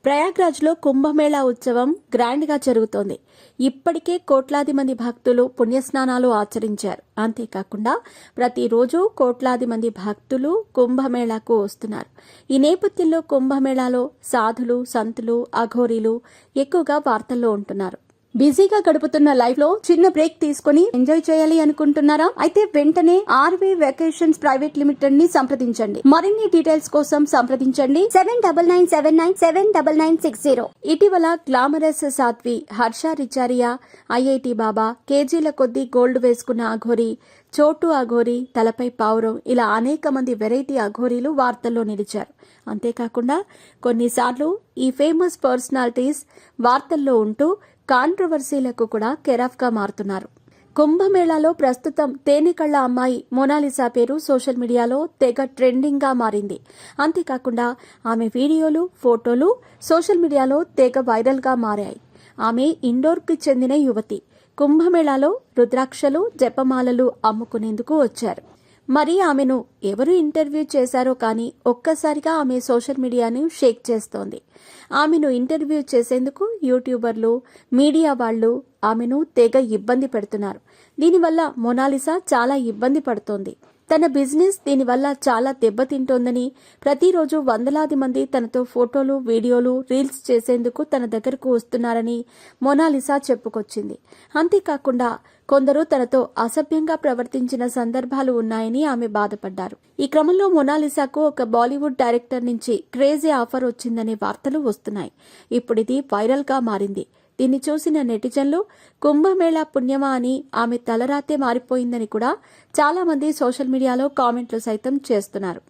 ప్రయాగ్రాజ్లో కుంభమేళా ఉత్సవం గ్రాండ్గా జరుగుతోంది. ఇప్పటికే కోట్లాది మంది భక్తులు పుణ్యస్నానాలు ఆచరించారు. అంతేకాకుండా ప్రతిరోజు కోట్లాది మంది భక్తులు కుంభమేళాకు వస్తున్నారు. ఈ నేపథ్యంలో కుంభమేళాలో సాధులు, సంతులు, అఘోరీలు ఎక్కువగా వార్తల్లో ఉంటున్నారు. బిజీగా గడుపుతున్న లైఫ్ లో చిన్న బ్రేక్ తీసుకుని ఎంజాయ్ చేయాలి అనుకుంటున్నారా? అయితే వెంటనే ఆర్వీ వెకేషన్స్ ప్రైవేట్ లిమిటెడ్ ని సంప్రదించండి. మరిన్ని డీటెయిల్స్ కోసం సంప్రదించండి 7997979960. ఇటీవల గ్లామరస్ సాధ్వి, హర్ష రిచారియా, ఐఐటి బాబా, కేజీల కొద్దీ గోల్డ్ వేసుకున్న అఘోరీ, చోటు అఘోరీ, తలపై పావురం, ఇలా అనేక మంది వెరైటీ అఘోరీలు వార్తల్లో నిలిచారు. అంతేకాకుండా కొన్నిసార్లు ఈ ఫేమస్ పర్సనాలిటీస్ వార్తల్లో ఉంటూ కాంట్రవర్సీలకు కూడా కెరాఫ్గా మారుతున్నారు. కుంభమేళాలో ప్రస్తుతం తేనెకళ్ల అమ్మాయి మోనాలిసా పేరు సోషల్ మీడియాలో తెగ ట్రెండింగ్గా మారింది. అంతేకాకుండా ఆమె వీడియోలు, ఫోటోలు సోషల్ మీడియాలో తెగ వైరల్గా మారాయి. ఆమె ఇండోర్కి చెందిన యువతి. కుంభమేళాలో రుద్రాక్షలు, జపమాలలు అమ్ముకునేందుకు వచ్చారు. మరి ఆమెను ఎవరు ఇంటర్వ్యూ చేశారో కానీ ఒక్కసారిగా ఆమె సోషల్ మీడియాను షేక్ చేస్తోంది. ఆమెను ఇంటర్వ్యూ చేసేందుకు యూట్యూబర్లు, మీడియా వాళ్లు ఆమెను తెగ ఇబ్బంది పెడుతున్నారు. దీనివల్ల మోనాలిసా చాలా ఇబ్బంది పడుతోంది. తన బిజినెస్ దీనివల్ల చాలా దెబ్బతింటోందని, ప్రతిరోజు వందలాది మంది తనతో ఫోటోలు, వీడియోలు, రీల్స్ చేసేందుకు తన దగ్గరకు వస్తున్నారని మోనాలిసా చెప్పుకొచ్చింది. అంతేకాకుండా కొందరు తనతో అసభ్యంగా ప్రవర్తించిన సందర్భాలు ఉన్నాయని ఆమె బాధపడ్డారు. ఈ క్రమంలో మోనాలిసాకు ఒక బాలీవుడ్ డైరెక్టర్ నుంచి క్రేజీ ఆఫర్ వచ్చిందనే వార్తలు వస్తున్నాయి. ఇప్పుడిది వైరల్గా మారింది. దీన్ని చూసిన నెటిజన్లు కుంభమేళా పుణ్యమా అని ఆమె తలరాతే మారిపోయిందని కూడా చాలా మంది సోషల్ మీడియాలో కామెంట్లు సైతం చేస్తున్నారు.